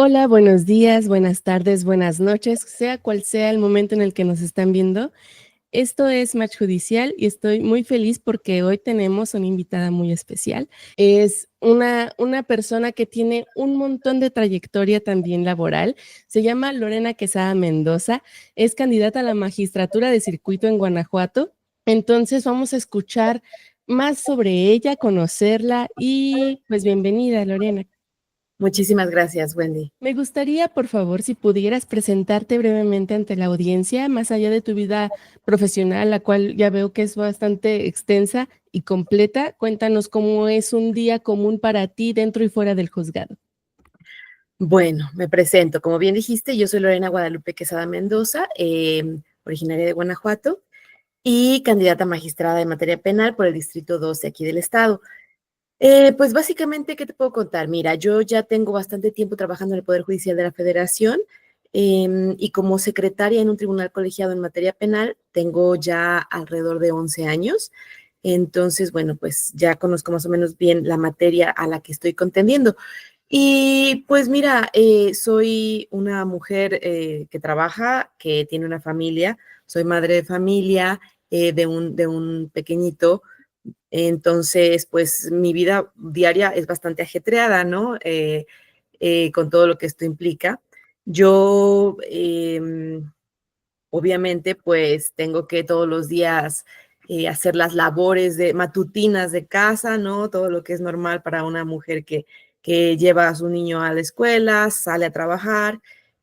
Hola, buenos días, buenas tardes, buenas noches, sea cual sea el momento en el que nos están viendo. Esto es Match Judicial y estoy muy feliz porque hoy tenemos una invitada muy especial. Es una persona que tiene un montón de trayectoria también laboral. Se llama Lorena Quesada Mendoza, es candidata a la magistratura de circuito en Guanajuato. Entonces vamos a escuchar más sobre ella, conocerla y pues bienvenida, Lorena. Muchísimas gracias, Wendy. Me gustaría, por favor, si pudieras presentarte brevemente ante la audiencia, más allá de tu vida profesional, la cual ya veo que es bastante extensa y completa. Cuéntanos cómo es un día común para ti dentro y fuera del juzgado. Bueno, me presento. Como bien dijiste, yo soy Lorena Guadalupe Quesada Mendoza, originaria de Guanajuato y candidata a magistrada en materia penal por el Distrito 12 aquí del estado. Pues básicamente, ¿qué te puedo contar? Mira, yo ya tengo bastante tiempo trabajando en el Poder Judicial de la Federación y como secretaria en un tribunal colegiado en materia penal, tengo ya alrededor de 11 años. Entonces, bueno, pues ya conozco más o menos bien la materia a la que estoy contendiendo. Y pues mira, soy una mujer que trabaja, que tiene una familia, soy madre de familia de un pequeñito. Entonces, pues mi vida diaria es bastante ajetreada, ¿no? Con todo lo que esto implica. Yo, obviamente, pues tengo que todos los días hacer las labores matutinas de casa, ¿no? Todo lo que es normal para una mujer que lleva a su niño a la escuela, sale a trabajar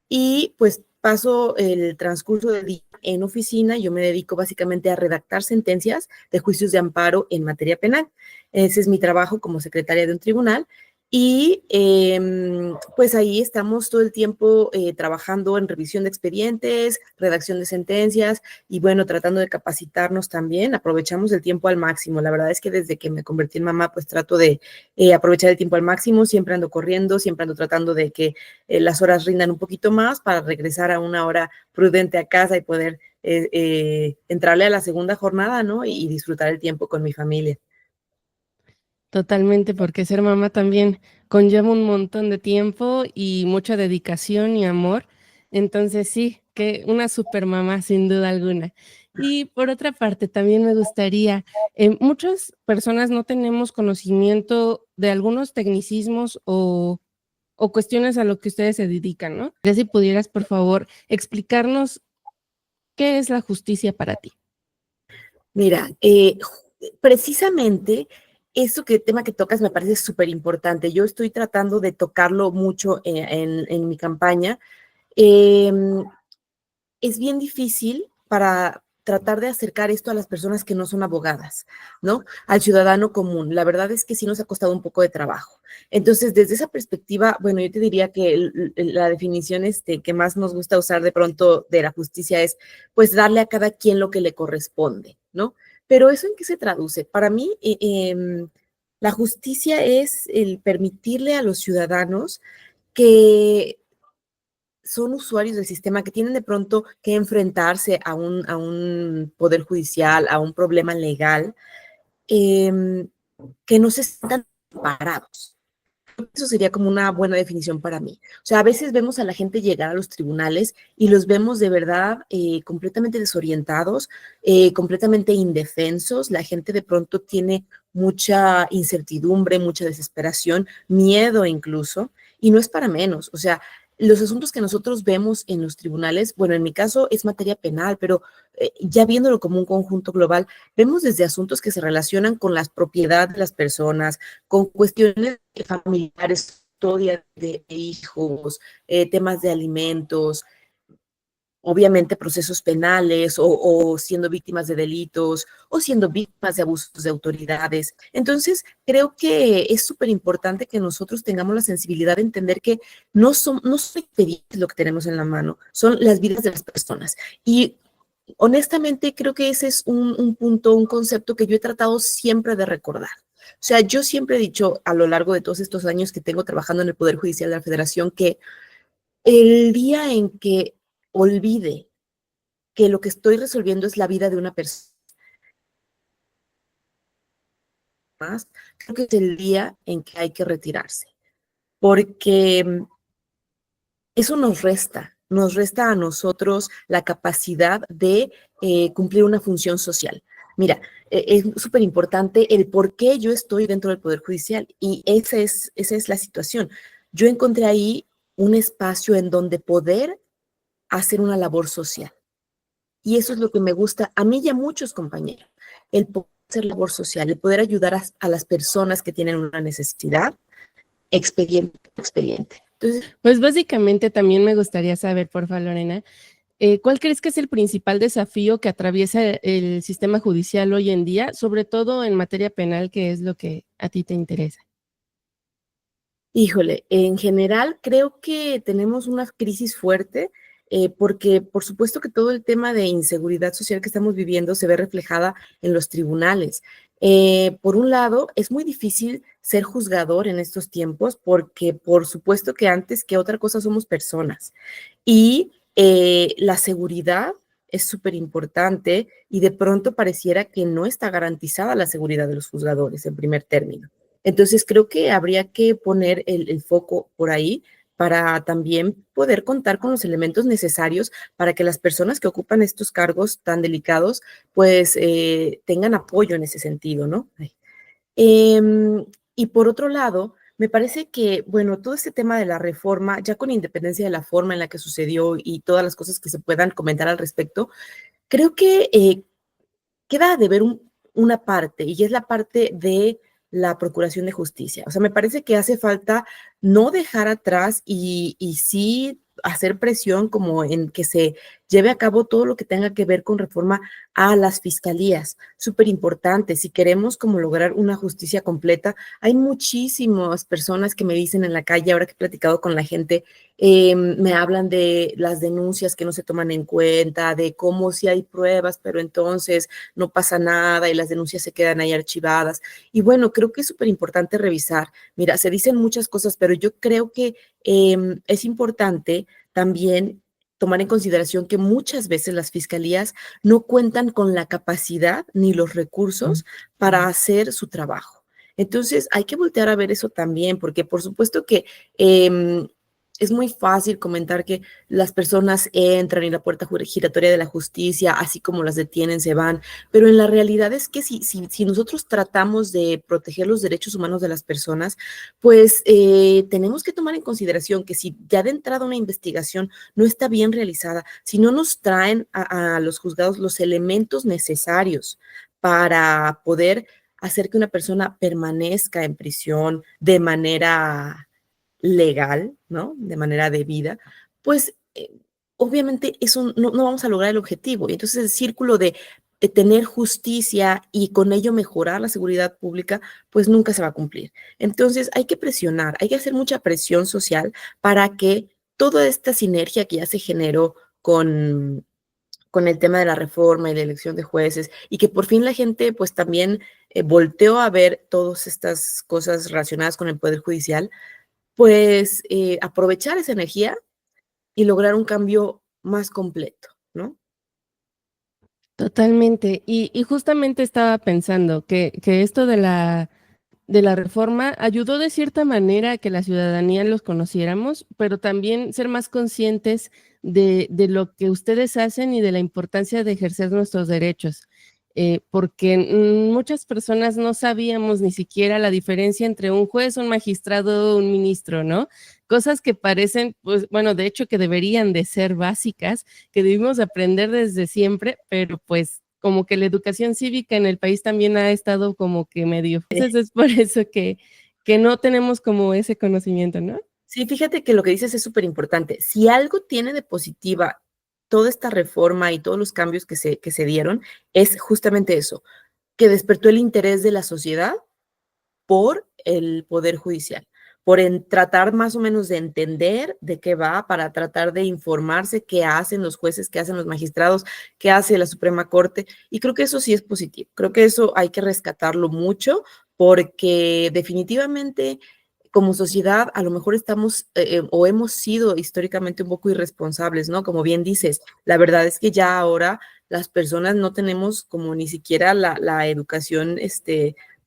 y pues paso el transcurso del día en oficina. Yo me dedico básicamente a redactar sentencias de juicios de amparo en materia penal. Ese es mi trabajo como secretaria de un tribunal. Y pues ahí estamos todo el tiempo trabajando en revisión de expedientes, redacción de sentencias y bueno, tratando de capacitarnos también. Aprovechamos el tiempo al máximo. La verdad es que desde que me convertí en mamá, pues trato de aprovechar el tiempo al máximo. Siempre ando corriendo, siempre ando tratando de que las horas rindan un poquito más para regresar a una hora prudente a casa y poder entrarle a la segunda jornada, ¿no? Y disfrutar el tiempo con mi familia. Totalmente, porque ser mamá también conlleva un montón de tiempo y mucha dedicación y amor. Entonces sí, que una super mamá sin duda alguna. Y por otra parte, también me gustaría, muchas personas no tenemos conocimiento de algunos tecnicismos o cuestiones a lo que ustedes se dedican, ¿no? Ya si pudieras, por favor, explicarnos qué es la justicia para ti. Mira, precisamente eso tema que tocas me parece súper importante. Yo estoy tratando de tocarlo mucho en mi campaña. Eh, es bien difícil para tratar de acercar esto a las personas que no son abogadas, ¿no? Al ciudadano común. La verdad es que sí nos ha costado un poco de trabajo. Entonces, desde esa perspectiva, bueno, yo te diría que la definición que más nos gusta usar de pronto de la justicia es, pues, darle a cada quien lo que le corresponde, ¿no? Pero ¿eso en qué se traduce? Para mí, la justicia es el permitirle a los ciudadanos que son usuarios del sistema que tienen de pronto que enfrentarse a un poder judicial, a un problema legal, eh, que no se sientan parados. Eso sería como una buena definición para mí. O sea, a veces vemos a la gente llegar a los tribunales y los vemos de verdad completamente desorientados, completamente indefensos. La gente de pronto tiene mucha incertidumbre, mucha desesperación, miedo incluso, y no es para menos. O sea, los asuntos que nosotros vemos en los tribunales, bueno, en mi caso es materia penal, pero ya viéndolo como un conjunto global, vemos desde asuntos que se relacionan con las propiedades de las personas, con cuestiones familiares, historia de hijos, temas de alimentos, obviamente procesos penales o siendo víctimas de delitos o siendo víctimas de abusos de autoridades. Entonces, creo que es súper importante que nosotros tengamos la sensibilidad de entender que no son expedientes lo que tenemos en la mano, son las vidas de las personas. Y honestamente, creo que ese es un punto, un concepto que yo he tratado siempre de recordar. O sea, yo siempre he dicho a lo largo de todos estos años que tengo trabajando en el Poder Judicial de la Federación que el día en que olvide que lo que estoy resolviendo es la vida de una persona más, creo que es el día en que hay que retirarse. Porque eso nos resta a nosotros la capacidad de cumplir una función social. Mira, es súper importante el por qué yo estoy dentro del Poder Judicial y esa es la situación. Yo encontré ahí un espacio en donde poder hacer una labor social. Y eso es lo que me gusta a mí y a muchos compañeros, el poder hacer labor social, el poder ayudar a las personas que tienen una necesidad, expediente. Entonces, pues básicamente también me gustaría saber, por favor, Lorena, ¿cuál crees que es el principal desafío que atraviesa el sistema judicial hoy en día, sobre todo en materia penal, que es lo que a ti te interesa? híjole, en general creo que tenemos una crisis fuerte porque por supuesto que todo el tema de inseguridad social que estamos viviendo se ve reflejada en los tribunales. Por un lado, es muy difícil ser juzgador en estos tiempos porque por supuesto que antes que otra cosa somos personas y la seguridad es súper importante y de pronto pareciera que no está garantizada la seguridad de los juzgadores en primer término. Entonces creo que habría que poner el foco por ahí para también poder contar con los elementos necesarios para que las personas que ocupan estos cargos tan delicados pues tengan apoyo en ese sentido, ¿no? Y por otro lado, me parece que, bueno, todo este tema de la reforma, ya con independencia de la forma en la que sucedió y todas las cosas que se puedan comentar al respecto, creo que queda de ver una parte, y es la parte de la Procuración de Justicia. O sea, me parece que hace falta no dejar atrás y sí hacer presión como en que se lleve a cabo todo lo que tenga que ver con reforma a las fiscalías. Súper importante, si queremos como lograr una justicia completa, hay muchísimas personas que me dicen en la calle, ahora que he platicado con la gente, me hablan de las denuncias que no se toman en cuenta, de cómo si hay pruebas, pero entonces no pasa nada y las denuncias se quedan ahí archivadas. Y bueno, creo que es súper importante revisar. Mira, se dicen muchas cosas, pero yo creo que es importante también tomar en consideración que muchas veces las fiscalías no cuentan con la capacidad ni los recursos para hacer su trabajo. Entonces, hay que voltear a ver eso también, porque por supuesto que es muy fácil comentar que las personas entran y la puerta giratoria de la justicia, así como las detienen, se van, pero en la realidad es que si nosotros tratamos de proteger los derechos humanos de las personas, pues tenemos que tomar en consideración que si ya de entrada una investigación no está bien realizada, si no nos traen a los juzgados los elementos necesarios para poder hacer que una persona permanezca en prisión de manera legal, ¿no? De manera debida, pues obviamente eso no vamos a lograr el objetivo. Y entonces el círculo de tener justicia y con ello mejorar la seguridad pública, pues nunca se va a cumplir. Entonces hay que presionar, hay que hacer mucha presión social para que toda esta sinergia que ya se generó con el tema de la reforma y la elección de jueces y que por fin la gente pues también volteó a ver todas estas cosas relacionadas con el Poder Judicial, pues aprovechar esa energía y lograr un cambio más completo, ¿no? Totalmente. Y justamente estaba pensando que esto de la reforma ayudó de cierta manera a que la ciudadanía los conociéramos, pero también ser más conscientes de lo que ustedes hacen y de la importancia de ejercer nuestros derechos. Porque muchas personas no sabíamos ni siquiera la diferencia entre un juez, un magistrado, un ministro, ¿no? Cosas que parecen, pues, bueno, de hecho que deberían de ser básicas, que debimos aprender desde siempre, pero pues como que la educación cívica en el país también ha estado como que medio. Entonces es por eso que no tenemos como ese conocimiento, ¿no? Sí, fíjate que lo que dices es súper importante. Si algo tiene de positiva toda esta reforma y todos los cambios que se dieron, es justamente eso, que despertó el interés de la sociedad por el Poder Judicial, por tratar más o menos de entender de qué va, para tratar de informarse qué hacen los jueces, qué hacen los magistrados, qué hace la Suprema Corte. Y creo que eso sí es positivo. Creo que eso hay que rescatarlo mucho porque definitivamente como sociedad a lo mejor estamos o hemos sido históricamente un poco irresponsables, ¿no? Como bien dices, la verdad es que ya ahora las personas no tenemos como ni siquiera la educación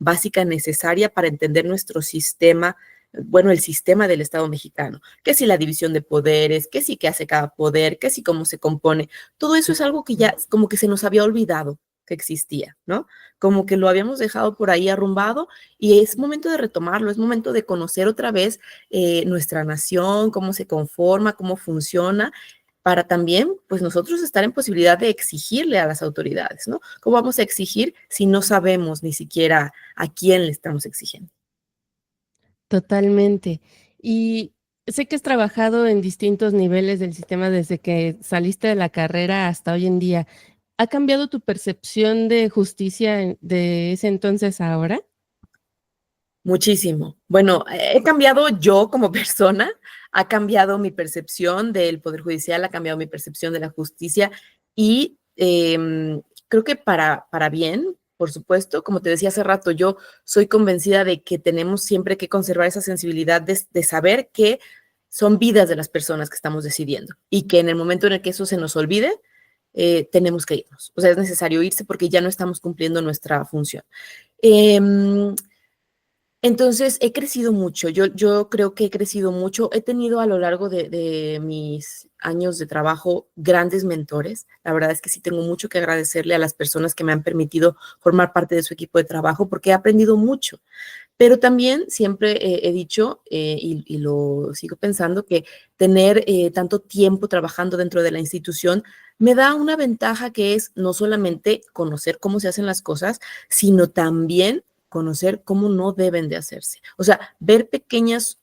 básica necesaria para entender nuestro sistema bueno, el sistema del Estado mexicano, que si la división de poderes, que si qué hace cada poder, que si cómo se compone, todo eso es algo que ya como que se nos había olvidado que existía, ¿no? Como que lo habíamos dejado por ahí arrumbado y es momento de retomarlo, es momento de conocer otra vez nuestra nación, cómo se conforma, cómo funciona, para también, pues nosotros estar en posibilidad de exigirle a las autoridades, ¿no? ¿Cómo vamos a exigir si no sabemos ni siquiera a quién le estamos exigiendo? Totalmente. Y sé que has trabajado en distintos niveles del sistema desde que saliste de la carrera hasta hoy en día. ¿Ha cambiado tu percepción de justicia de ese entonces a ahora? Muchísimo. Bueno, he cambiado yo como persona, ha cambiado mi percepción del Poder Judicial, ha cambiado mi percepción de la justicia y creo que para bien, por supuesto, como te decía hace rato, yo soy convencida de que tenemos siempre que conservar esa sensibilidad de saber que son vidas de las personas que estamos decidiendo y que en el momento en el que eso se nos olvide, tenemos que irnos. O sea, es necesario irse porque ya no estamos cumpliendo nuestra función. Eh, entonces, he crecido mucho, yo creo que he crecido mucho. He tenido a lo largo de mis años de trabajo grandes mentores. La verdad es que sí tengo mucho que agradecerle a las personas que me han permitido formar parte de su equipo de trabajo porque he aprendido mucho. Pero también siempre he dicho, y lo sigo pensando, que tener tanto tiempo trabajando dentro de la institución me da una ventaja que es no solamente conocer cómo se hacen las cosas, sino también conocer cómo no deben de hacerse. O sea, ver pequeñas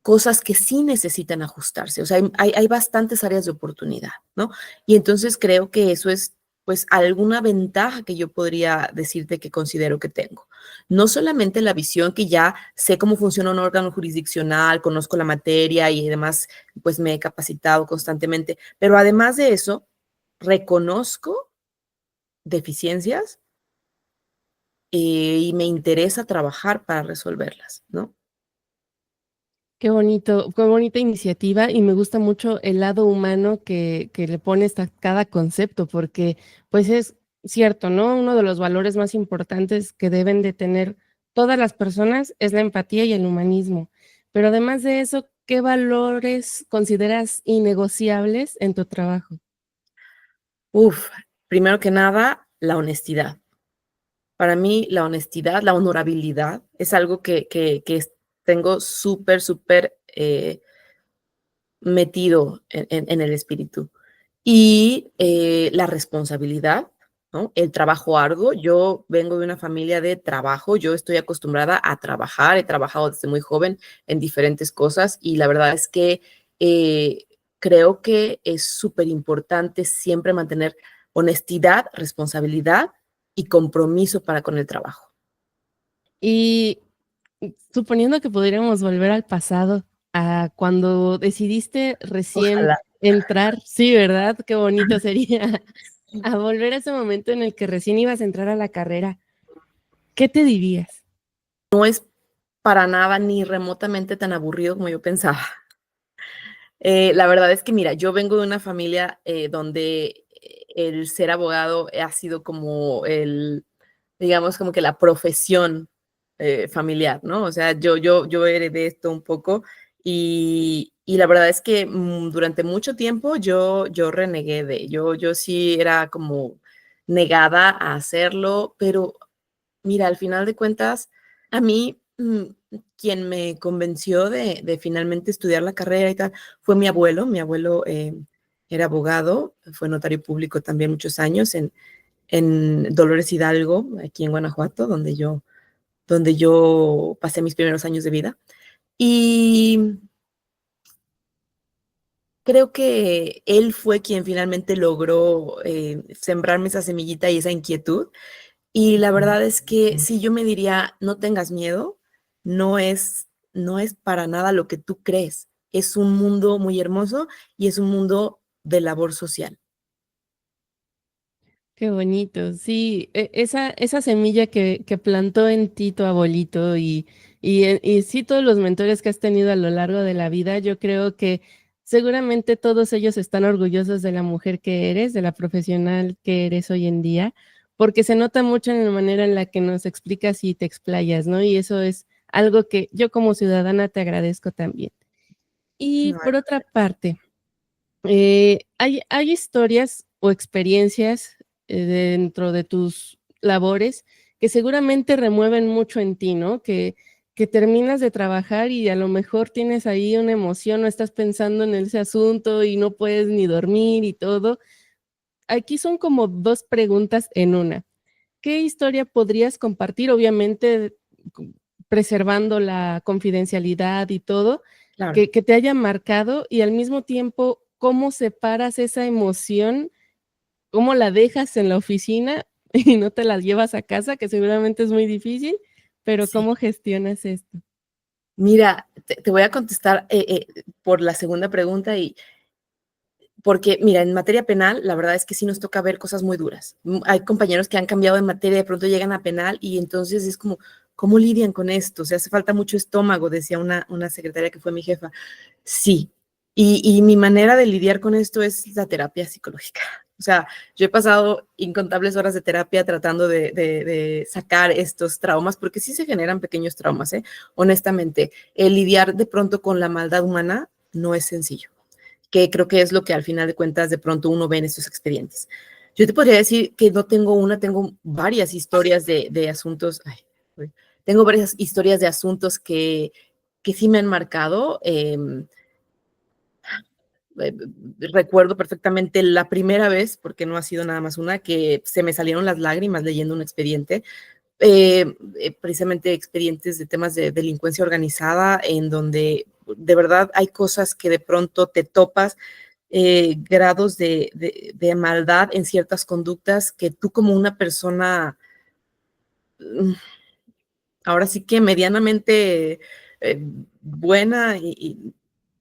cosas que sí necesitan ajustarse. O sea, hay bastantes áreas de oportunidad, ¿no? Y entonces creo que eso es, pues, alguna ventaja que yo podría decirte que considero que tengo. No solamente la visión que ya sé cómo funciona un órgano jurisdiccional, conozco la materia y además, pues, me he capacitado constantemente, pero además de eso, reconozco deficiencias y me interesa trabajar para resolverlas, ¿no? Qué bonito, qué bonita iniciativa y me gusta mucho el lado humano que le pones a cada concepto, porque, pues, es cierto, ¿no? Uno de los valores más importantes que deben de tener todas las personas es la empatía y el humanismo. Pero además de eso, ¿qué valores consideras innegociables en tu trabajo? Uf, primero que nada, la honestidad. Para mí, la honestidad, la honorabilidad es algo que tengo súper, súper metido en el espíritu. Y la responsabilidad, ¿no? El trabajo arduo. Yo vengo de una familia de trabajo, yo estoy acostumbrada a trabajar, he trabajado desde muy joven en diferentes cosas y la verdad es que eh, creo que es súper importante siempre mantener honestidad, responsabilidad y compromiso para con el trabajo. Y suponiendo que pudiéramos volver al pasado, a cuando decidiste recién Ojalá. entrar, sí, ¿verdad? Qué bonito sería. A volver a ese momento en el que recién ibas a entrar a la carrera, ¿qué te dirías? No es para nada ni remotamente tan aburrido como yo pensaba. La verdad es que, mira, yo vengo de una familia donde el ser abogado ha sido como digamos, como que la profesión familiar, ¿no? O sea, yo heredé esto un poco y la verdad es que durante mucho tiempo yo renegué yo sí era como negada a hacerlo, pero mira, al final de cuentas, a mí, quien me convenció de finalmente estudiar la carrera y tal, fue mi abuelo. Mi abuelo, era abogado, fue notario público también muchos años en Dolores Hidalgo, aquí en Guanajuato, donde yo pasé mis primeros años de vida. Y creo que él fue quien finalmente logró, sembrarme esa semillita y esa inquietud. Y la verdad es que sí, yo me diría, no tengas miedo, no es para nada lo que tú crees. Es un mundo muy hermoso y es un mundo de labor social. Qué bonito, sí, esa semilla que plantó en ti tu abuelito y sí todos los mentores que has tenido a lo largo de la vida, yo creo que seguramente todos ellos están orgullosos de la mujer que eres, de la profesional que eres hoy en día, porque se nota mucho en la manera en la que nos explicas y te explayas, ¿no? Y eso es algo que yo como ciudadana te agradezco también. Y No, por otra parte, hay historias o experiencias, dentro de tus labores que seguramente remueven mucho en ti, ¿no? Que terminas de trabajar y a lo mejor tienes ahí una emoción, o estás pensando en ese asunto y no puedes ni dormir y todo. Aquí son como 2 preguntas en una. ¿Qué historia podrías compartir? Obviamente, cu preservando la confidencialidad y todo, claro. que te haya marcado y al mismo tiempo, ¿cómo separas esa emoción? ¿Cómo la dejas en la oficina y no te la llevas a casa? Que seguramente es muy difícil, pero, Sí. ¿cómo gestionas esto? Mira, te voy a contestar, por la segunda pregunta y porque, mira, en materia penal, la verdad es que sí nos toca ver cosas muy duras. Hay compañeros que han cambiado de materia, de pronto llegan a penal y entonces es como, ¿cómo lidian con esto? O sea, hace falta mucho estómago, decía una secretaria que fue mi jefa. Sí, y mi manera de lidiar con esto es la terapia psicológica. O sea, yo he pasado incontables horas de terapia tratando de sacar estos traumas, porque sí se generan pequeños traumas, ¿eh? Honestamente, el lidiar de pronto con la maldad humana no es sencillo, que creo que es lo que al final de cuentas de pronto uno ve en estos expedientes. Yo te podría decir que no tengo una, tengo varias historias de asuntos, ay, tengo varias historias de asuntos que sí me han marcado. Eh, Recuerdo perfectamente la primera vez, porque no ha sido nada más una, que se me salieron las lágrimas leyendo un expediente, precisamente expedientes de temas de delincuencia organizada, en donde de verdad hay cosas que de pronto te topas, grados de maldad en ciertas conductas que tú como una persona, mm, ahora sí que medianamente eh, buena y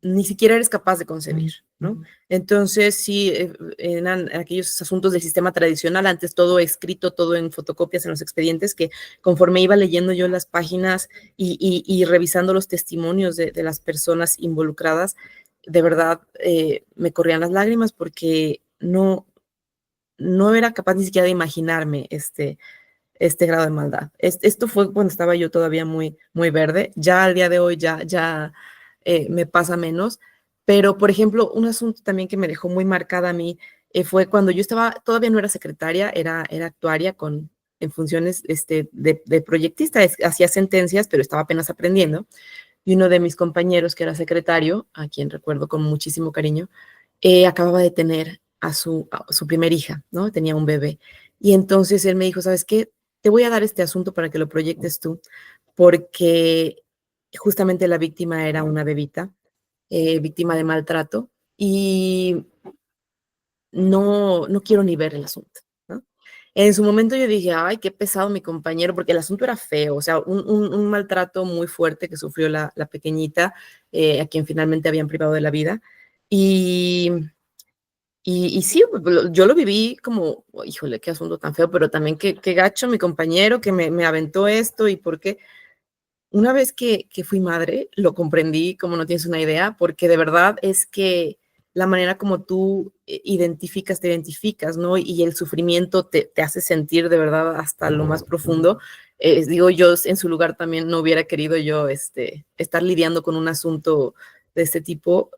ni siquiera eres capaz de concebir, ¿no? Entonces, sí, eran aquellos asuntos del sistema tradicional, antes todo escrito, todo en fotocopias en los expedientes, que conforme iba leyendo yo las páginas y revisando los testimonios de las personas involucradas, de verdad me corrían las lágrimas porque no era capaz ni siquiera de imaginarme este grado de maldad. Esto fue cuando estaba yo todavía muy, muy verde. Ya al día de hoy ya me pasa menos. Pero, por ejemplo, un asunto también que me dejó muy marcada a mí fue cuando yo estaba, todavía no era secretaria, era actuaria en funciones de proyectista, hacía sentencias, pero estaba apenas aprendiendo. Y uno de mis compañeros, que era secretario, a quien recuerdo con muchísimo cariño, acababa de tener a su primer hija, ¿no? Tenía un bebé. Y entonces él me dijo, ¿sabes qué? Te voy a dar este asunto para que lo proyectes tú, porque justamente la víctima era una bebita, víctima de maltrato, y no quiero ni ver el asunto, ¿no? En su momento yo dije, ay, qué pesado mi compañero, porque el asunto era feo, o sea, un maltrato muy fuerte que sufrió la pequeñita, a quien finalmente habían privado de la vida. Y y sí, yo lo viví como, híjole, qué asunto tan feo, pero también qué gacho mi compañero que me aventó esto y por qué. Una vez que fui madre, lo comprendí como no tienes una idea, porque de verdad es que la manera como tú identificas, te identificas, ¿no? Y el sufrimiento te hace sentir de verdad hasta lo más profundo. Digo, yo en su lugar también no hubiera querido yo estar lidiando con un asunto de este tipo,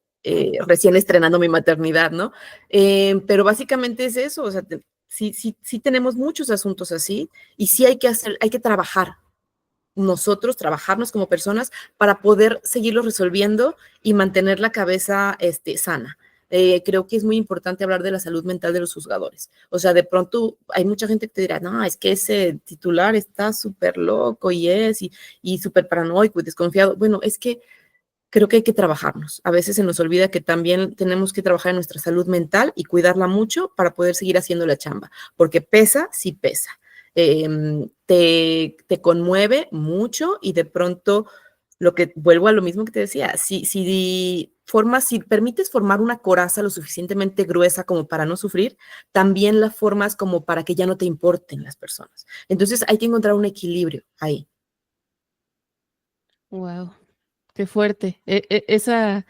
recién estrenando mi maternidad, ¿no? Pero básicamente es eso, o sea, sí tenemos muchos asuntos así y sí hay que trabajar nosotros, trabajarnos como personas para poder seguirlo resolviendo y mantener la cabeza sana. Creo que es muy importante hablar de la salud mental de los juzgadores. O sea, de pronto hay mucha gente que te dirá, no, es que ese titular está súper loco y súper paranoico y desconfiado. Bueno, es que creo que hay que trabajarnos. A veces se nos olvida que también tenemos que trabajar en nuestra salud mental y cuidarla mucho para poder seguir haciendo la chamba, porque pesa, sí pesa. Te conmueve mucho y de pronto lo que vuelvo a lo mismo que te decía, si permites formar una coraza lo suficientemente gruesa como para no sufrir, también la formas como para que ya no te importen las personas. Entonces hay que encontrar un equilibrio ahí. Wow. Qué fuerte. Esa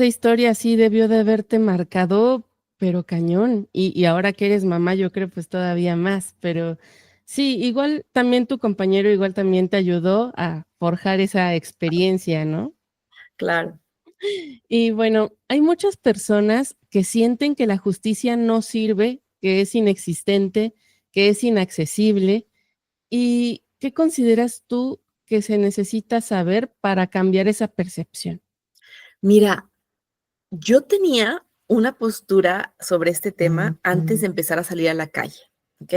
historia sí debió de haberte marcado, pero cañón. Y ahora que eres mamá, yo creo, pues, todavía más, pero Sí, igual también tu compañero igual también te ayudó a forjar esa experiencia, ¿no? Claro. Y bueno, hay muchas personas que sienten que la justicia no sirve, que es inexistente, que es inaccesible. ¿Y qué consideras tú que se necesita saber para cambiar esa percepción? Mira, yo tenía una postura sobre este tema antes de empezar a salir a la calle, ¿ok?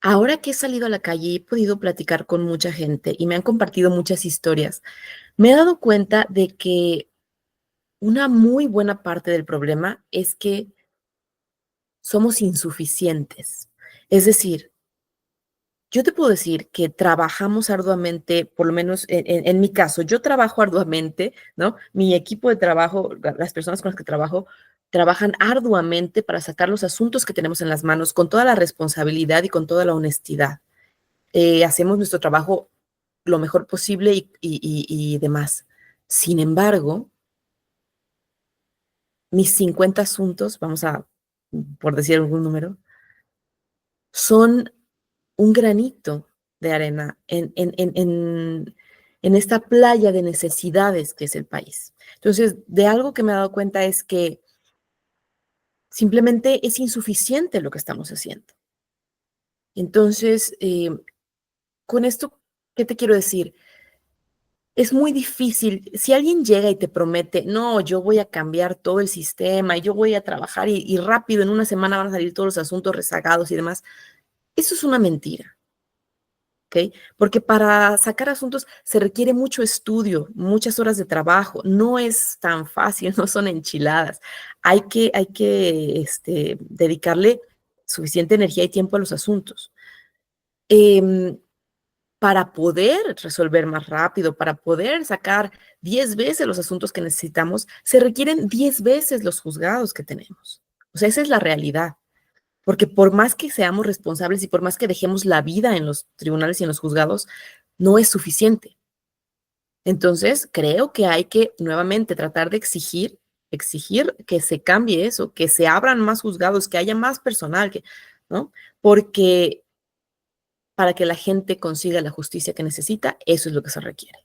Ahora que he salido a la calle y he podido platicar con mucha gente y me han compartido muchas historias, me he dado cuenta de que una muy buena parte del problema es que somos insuficientes. Es decir, yo te puedo decir que trabajamos arduamente, por lo menos en mi caso, yo trabajo arduamente, ¿no? Mi equipo de trabajo, las personas con las que trabajo, trabajan arduamente para sacar los asuntos que tenemos en las manos con toda la responsabilidad y con toda la honestidad. Hacemos nuestro trabajo lo mejor posible y demás. Sin embargo, mis 50 asuntos, vamos a, por decir algún número, son un granito de arena en esta playa de necesidades que es el país. Entonces, de algo que me he dado cuenta es que simplemente es insuficiente lo que estamos haciendo. Entonces, con esto, ¿qué te quiero decir? Es muy difícil. Si alguien llega y te promete, no, yo voy a cambiar todo el sistema y yo voy a trabajar y rápido en una semana van a salir todos los asuntos rezagados y demás, eso es una mentira. ¿Ok? Porque para sacar asuntos se requiere mucho estudio, muchas horas de trabajo. No es tan fácil, no son enchiladas. Hay que dedicarle suficiente energía y tiempo a los asuntos. Em, para poder resolver más rápido, para poder sacar 10 veces los asuntos que necesitamos, se requieren 10 veces los juzgados que tenemos. O sea, esa es la realidad. Porque por más que seamos responsables y por más que dejemos la vida en los tribunales y en los juzgados, no es suficiente. Entonces, creo que hay que nuevamente tratar de exigir que se cambie eso, que se abran más juzgados, que haya más personal, ¿no? Porque para que la gente consiga la justicia que necesita, eso es lo que se requiere,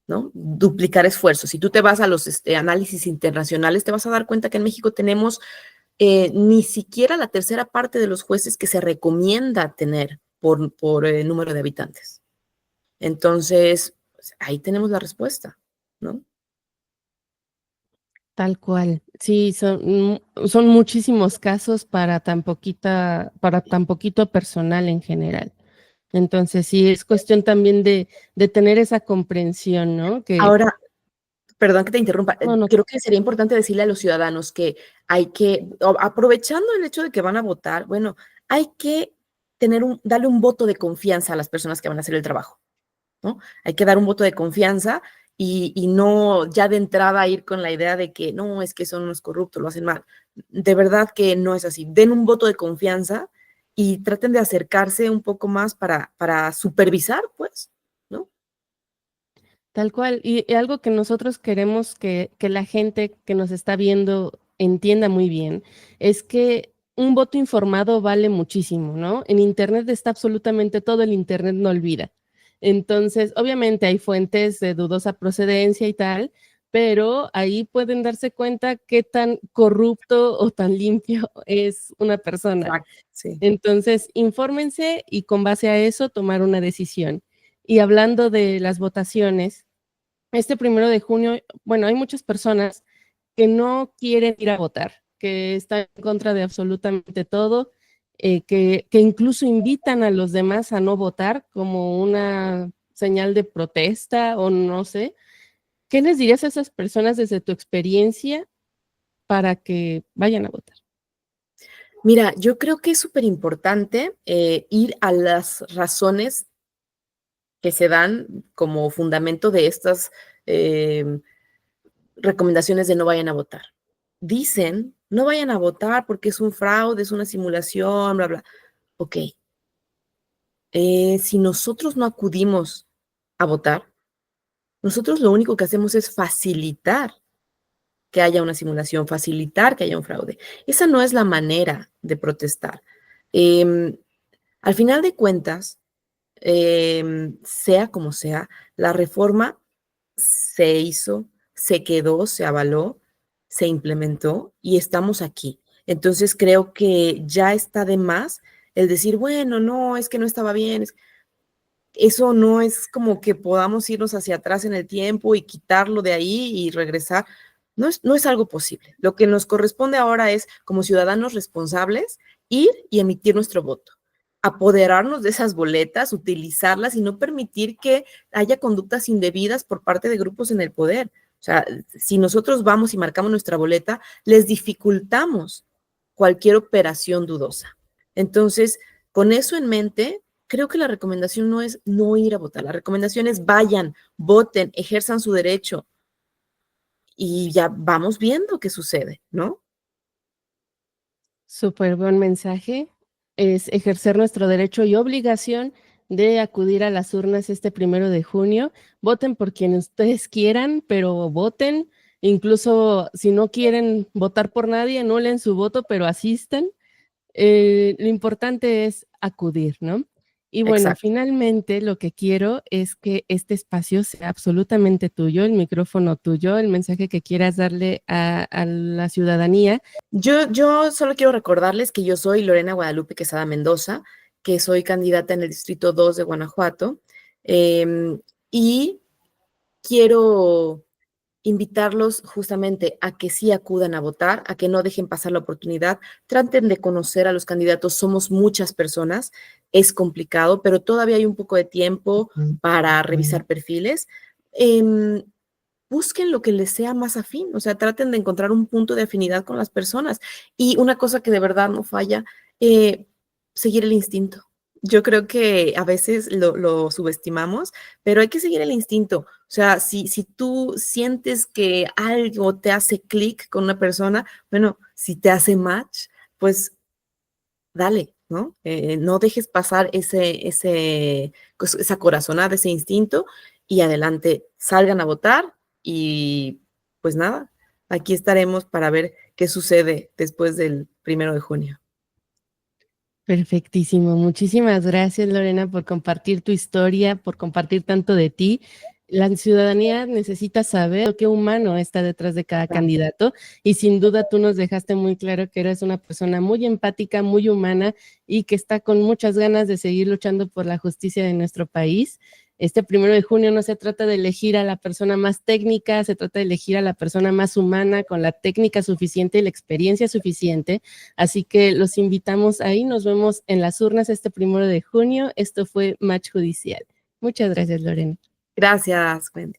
¿no? Duplicar esfuerzos. Si tú te vas a los análisis internacionales, te vas a dar cuenta que en México tenemos ni siquiera la tercera parte de los jueces que se recomienda tener por número de habitantes. Entonces, pues, ahí tenemos la respuesta, ¿no? Tal cual. Sí, son muchísimos casos para tan poquito personal en general. Entonces, sí, es cuestión también de tener esa comprensión, ¿no? Que Ahora, perdón que te interrumpa, no, no, creo que sería importante decirle a los ciudadanos que hay que, aprovechando el hecho de que van a votar, bueno, hay que darle un voto de confianza a las personas que van a hacer el trabajo, ¿no? Hay que dar un voto de confianza y no ya de entrada ir con la idea de que no, es que son unos corruptos, lo hacen mal. De verdad que no es así. Den un voto de confianza y traten de acercarse un poco más para supervisar, pues, ¿no? tal cual. Y algo que nosotros queremos que la gente que nos está viendo entienda muy bien, es que un voto informado vale muchísimo, ¿no? En Internet está absolutamente todo, el Internet no olvida. Entonces, obviamente hay fuentes de dudosa procedencia y tal, pero ahí pueden darse cuenta qué tan corrupto o tan limpio es una persona. Exacto, sí. Entonces, infórmense y con base a eso tomar una decisión. Y hablando de las votaciones, este 1 de junio, bueno, hay muchas personas que no quieren ir a votar, que están en contra de absolutamente todo, que incluso invitan a los demás a no votar como una señal de protesta o no sé. ¿Qué les dirías a esas personas desde tu experiencia para que vayan a votar? Mira, yo creo que es súper importante ir a las razones que se dan como fundamento de estas eh, recomendaciones de no vayan a votar. Dicen, no vayan a votar porque es un fraude, es una simulación, bla, bla. Ok, si nosotros no acudimos a votar, nosotros lo único que hacemos es facilitar que haya una simulación, facilitar que haya un fraude. Esa no es la manera de protestar. Eh, Al final de cuentas, sea como sea, la reforma se hizo, se quedó, se avaló, se implementó y estamos aquí. Entonces creo que ya está de más el decir, bueno, no, es que no estaba bien. Eso no es como que podamos irnos hacia atrás en el tiempo y quitarlo de ahí y regresar. No es algo posible. Lo que nos corresponde ahora es, como ciudadanos responsables, ir y emitir nuestro voto, apoderarnos de esas boletas, utilizarlas y no permitir que haya conductas indebidas por parte de grupos en el poder. O sea, si nosotros vamos y marcamos nuestra boleta, les dificultamos cualquier operación dudosa. Entonces, con eso en mente, creo que la recomendación no es no ir a votar, la recomendación es vayan, voten, ejerzan su derecho y ya vamos viendo qué sucede, ¿no? Súper buen mensaje. Es ejercer nuestro derecho y obligación de acudir a las urnas este 1 de junio. Voten por quien ustedes quieran, pero voten. Incluso si no quieren votar por nadie, anulen su voto, pero asistan. Lo importante es acudir, ¿no? Y bueno, Exacto. finalmente lo que quiero es que este espacio sea absolutamente tuyo, el micrófono tuyo, el mensaje que quieras darle a la ciudadanía. Yo solo quiero recordarles que yo soy Lorena Guadalupe Quesada Mendoza, que soy candidata en el Distrito 2 de Guanajuato, y quiero invitarlos justamente a que sí acudan a votar, a que no dejen pasar la oportunidad, traten de conocer a los candidatos, somos muchas personas, es complicado, pero todavía hay un poco de tiempo para revisar perfiles. Busquen lo que les sea más afín, o sea, traten de encontrar un punto de afinidad con las personas. Y una cosa que de verdad no falla, seguir el instinto. Yo creo que a veces lo subestimamos, pero hay que seguir el instinto. O sea, si tú sientes que algo te hace clic con una persona, bueno, si te hace match, pues dale, ¿no? No dejes pasar esa corazonada, ese instinto y adelante, salgan a votar y pues nada, aquí estaremos para ver qué sucede después del 1 de junio. Perfectísimo. Muchísimas gracias, Lorena, por compartir tu historia, por compartir tanto de ti. La ciudadanía necesita saber qué humano está detrás de cada Claro. candidato y sin duda tú nos dejaste muy claro que eres una persona muy empática, muy humana y que está con muchas ganas de seguir luchando por la justicia de nuestro país. Este 1 de junio no se trata de elegir a la persona más técnica, se trata de elegir a la persona más humana, con la técnica suficiente y la experiencia suficiente. Así que los invitamos ahí, nos vemos en las urnas este 1 de junio. Esto fue Match Judicial. Muchas gracias, Lorena. Gracias, Wendy.